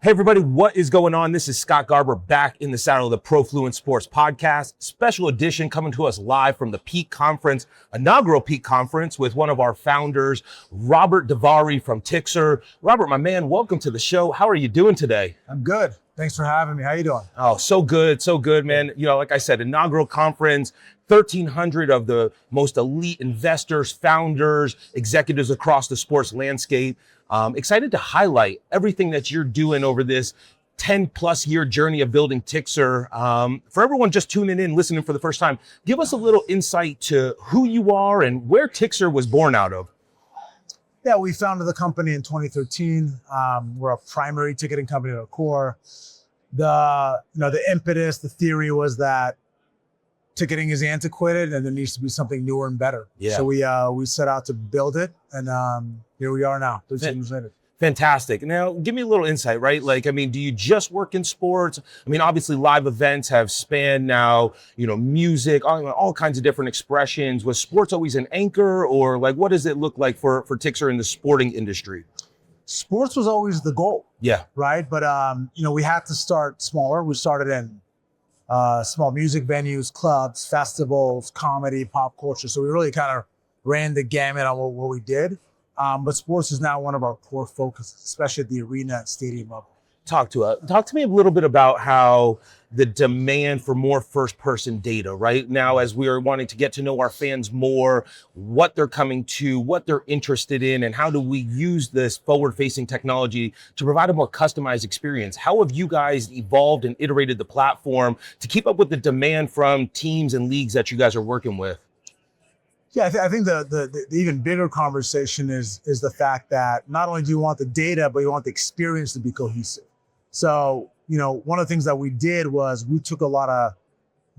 Hey everybody, what is going on? This is Scott Garber back in the saddle of the Profluence Sports podcast. Special edition coming to us live from the Peak Conference, inaugural Peak Conference with one of our founders, Robert Davari from Tixr. Robert, my man, welcome to the show. How are you doing today? I'm good. Thanks for having me. How you doing? Oh, so good, man. You know, like I said, inaugural conference, 1,300 of the most elite investors, founders, executives across the sports landscape. Excited to highlight everything that you're doing over this 10 plus year journey of building Tixr. For everyone just tuning in, listening for the first time, give us a little insight to who you are and where Tixr was born out of. Yeah, we founded the company in 2013. We're a primary ticketing company at our core. The impetus, the theory was that ticketing is antiquated and there needs to be something newer and better. Yeah. So we set out to build it, and here we are now, 13 years later. Fantastic. Now, give me a little insight, right? Like, I mean, do you just work in sports? I mean, obviously live events have spanned now, music, all kinds of different expressions. Was sports always an anchor, or like, what does it look like for Tixr in the sporting industry? Sports was always the goal. Yeah. Right. But, we had to start smaller. We started in small music venues, clubs, festivals, comedy, pop culture. So we really kind of ran the gamut on what we did. But sports is now one of our core focuses, especially at the arena and stadium level. Talk to me a little bit about how the demand for more first-person data, right? Now, as we are wanting to get to know our fans more, what they're coming to, what they're interested in, and how do we use this forward-facing technology to provide a more customized experience? How have you guys evolved and iterated the platform to keep up with the demand from teams and leagues that you guys are working with? Yeah, I think the even bigger conversation is the fact that not only do you want the data, but you want the experience to be cohesive. So, one of the things that we did was we took a lot of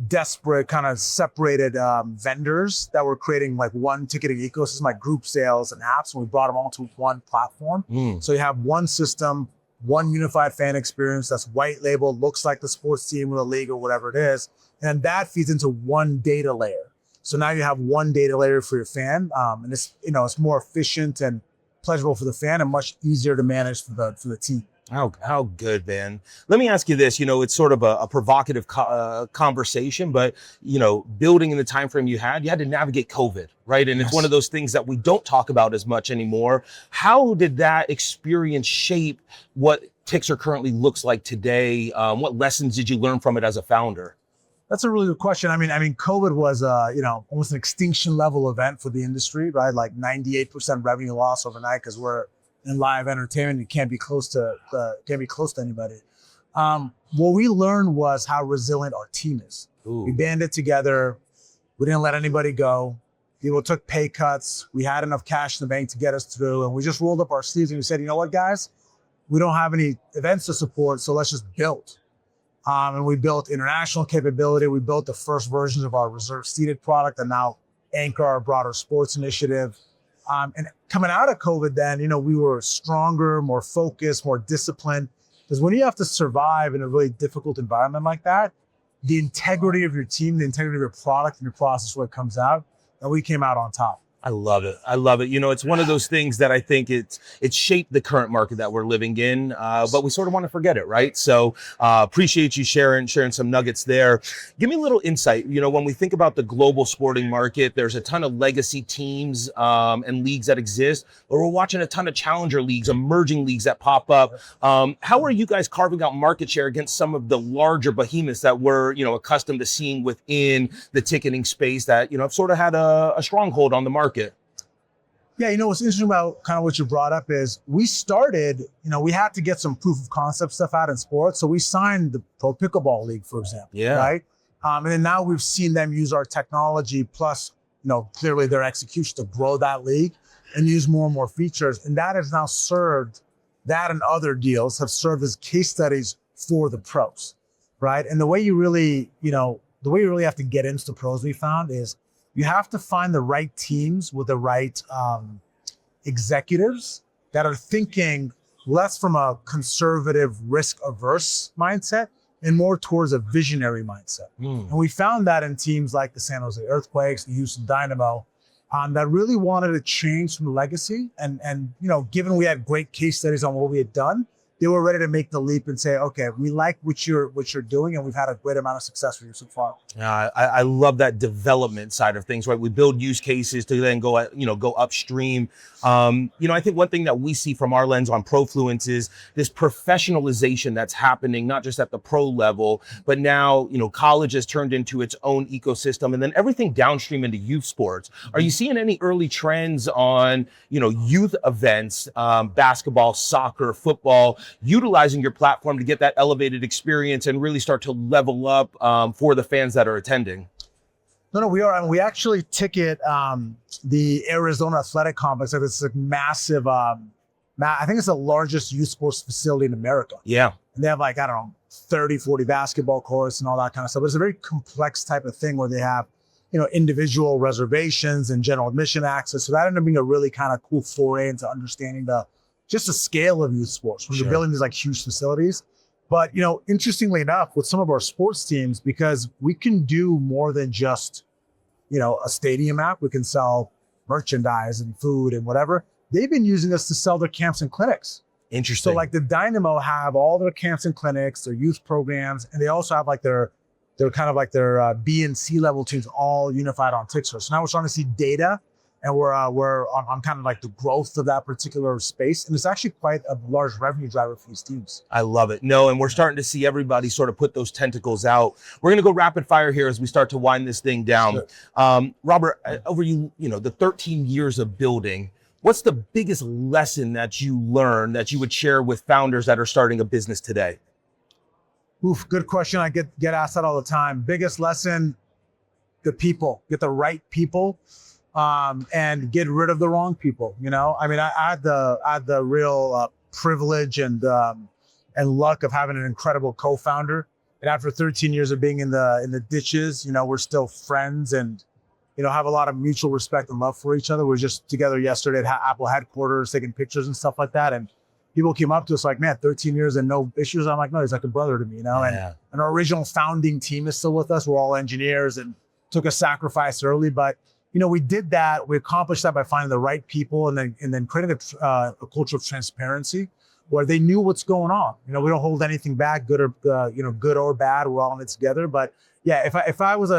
desperate kind of separated vendors that were creating like one ticketing ecosystem, like group sales and apps, and we brought them all to one platform. So you have one system, one unified fan experience that's white label, looks like the sports team or the league or whatever it is, and that feeds into one data layer. So now you have one data layer for your fan, and it's more efficient and pleasurable for the fan and much easier to manage for the team. How good, man. Let me ask you this. It's sort of a provocative conversation, but building in the time frame you had to navigate COVID, right? And It's one of those things that we don't talk about as much anymore. How did that experience shape what Tixr currently looks like today? What lessons did you learn from it as a founder? That's a really good question. I mean, COVID was, almost an extinction-level event for the industry, right? Like 98% revenue loss overnight because we're in live entertainment. You can't be close to anybody. What we learned was how resilient our team is. Ooh. We banded together. We didn't let anybody go. People took pay cuts. We had enough cash in the bank to get us through, and we just rolled up our sleeves and we said, you know what, guys? We don't have any events to support, so let's just build. And we built international capability. We built the first versions of our reserve seated product that now anchor our broader sports initiative. And coming out of COVID then, we were stronger, more focused, more disciplined. Because when you have to survive in a really difficult environment like that, the integrity of your team, the integrity of your product and your process, what comes out, and we came out on top. I love it. It's one of those things that I think it's shaped the current market that we're living in, but we sort of want to forget it, right? So appreciate you sharing some nuggets there. Give me a little insight. When we think about the global sporting market, there's a ton of legacy teams and leagues that exist, but we're watching a ton of challenger leagues, emerging leagues that pop up. How are you guys carving out market share against some of the larger behemoths that we're accustomed to seeing within the ticketing space that have sort of had a stronghold on the market? Yeah, what's interesting about kind of what you brought up is we started, we had to get some proof of concept stuff out in sports. So we signed the Pro Pickleball League, for example. Yeah. Right. And then now we've seen them use our technology plus, clearly their execution to grow that league and use more and more features. And that has now served, that and other deals have served as case studies for the pros. Right. And the way you really have to get into the pros, we found, is you have to find the right teams with the right executives that are thinking less from a conservative, risk-averse mindset and more towards a visionary mindset. And we found that in teams like the San Jose Earthquakes, the Houston Dynamo, that really wanted to change from the legacy. And given we had great case studies on what we had done, they were ready to make the leap and say, okay, we like what you're doing, and we've had a great amount of success with you so far. I love that development side of things, right? We build use cases to then go upstream. I think one thing that we see from our lens on Profluence is this professionalization that's happening, not just at the pro level, but now, college has turned into its own ecosystem, and then everything downstream into youth sports. Are you seeing any early trends on, youth events, basketball, soccer, football, utilizing your platform to get that elevated experience and really start to level up for the fans that are attending? No, we are. We actually ticket the Arizona Athletic Complex. It's a massive, I think it's the largest youth sports facility in America. Yeah. And they have 30, 40 basketball courts and all that kind of stuff. But it's a very complex type of thing where they have, individual reservations and general admission access. So that ended up being a really kind of cool foray into understanding the scale of youth sports when you're building these huge facilities. But, interestingly enough, with some of our sports teams, because we can do more than just, a stadium app, we can sell merchandise and food and whatever. They've been using us to sell their camps and clinics. Interesting. So the Dynamo have all their camps and clinics, their youth programs, and they also have their B and C level teams all unified on Tixr. So now we're starting to see data, and we're on kind of the growth of that particular space. And it's actually quite a large revenue driver for these teams. I love it. No, and we're starting to see everybody sort of put those tentacles out. We're going to go rapid fire here as we start to wind this thing down. Sure. Robert, over the 13 years of building, what's the biggest lesson that you learned that you would share with founders that are starting a business today? Oof, good question. I get asked that all the time. Biggest lesson, the people. Get the right people. And get rid of the wrong people. I had the real privilege and luck of having an incredible co-founder. And after 13 years of being in the ditches, we're still friends and, have a lot of mutual respect and love for each other. We were just together yesterday at Apple headquarters, taking pictures and stuff like that. And people came up to us man, 13 years and no issues. I'm like, no, he's like a brother to me, Yeah. And our original founding team is still with us. We're all engineers and took a sacrifice early, but we did that. We accomplished that by finding the right people and then creating a culture of transparency where they knew what's going on. We don't hold anything back, good or bad. We're all in it together. But yeah, if I was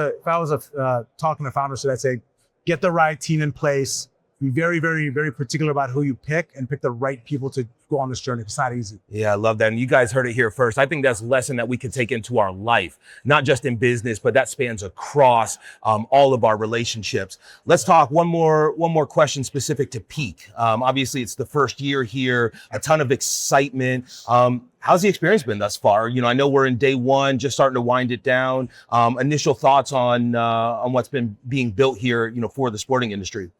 talking to founders today, I'd say get the right team in place. Be very, very, very particular about who you pick and pick the right people to go on this journey. It's not easy. Yeah, I love that. And you guys heard it here first. I think that's a lesson that we can take into our life, not just in business, but that spans across all of our relationships. Let's talk one more question specific to Peak. Obviously, it's the first year here, a ton of excitement. How's the experience been thus far? I know we're in day one, just starting to wind it down. Initial thoughts on what's been being built here, for the sporting industry.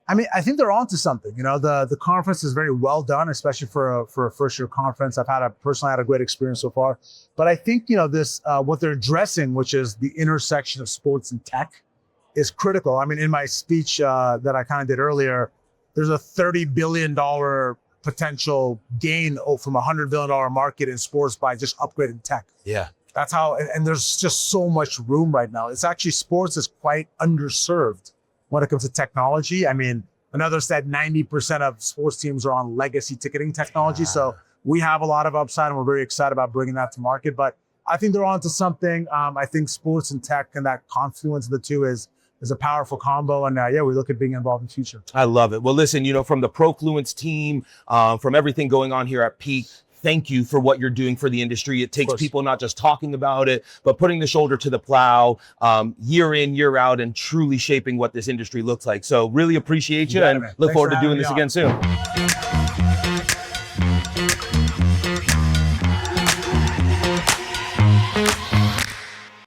I think they're onto something. The conference is very well done, especially for a first year conference. I've personally had a great experience so far. But I think, this, what they're addressing, which is the intersection of sports and tech, is critical. In my speech that I kind of did earlier, there's a $30 billion potential gain from a $100 billion market in sports by just upgrading tech. Yeah. That's how, and there's just so much room right now. It's actually, sports is quite underserved when it comes to technology. Another said 90% of sports teams are on legacy ticketing technology. So we have a lot of upside and we're very excited about bringing that to market. But I think they're onto something. I think sports and tech and that confluence of the two is a powerful combo. And we look at being involved in the future. I love it. Well, listen, from the Profluence team, from everything going on here at Peak, thank you for what you're doing for the industry. It takes people not just talking about it, but putting the shoulder to the plow, year in, year out, and truly shaping what this industry looks like. So really appreciate you and look forward to doing this again soon.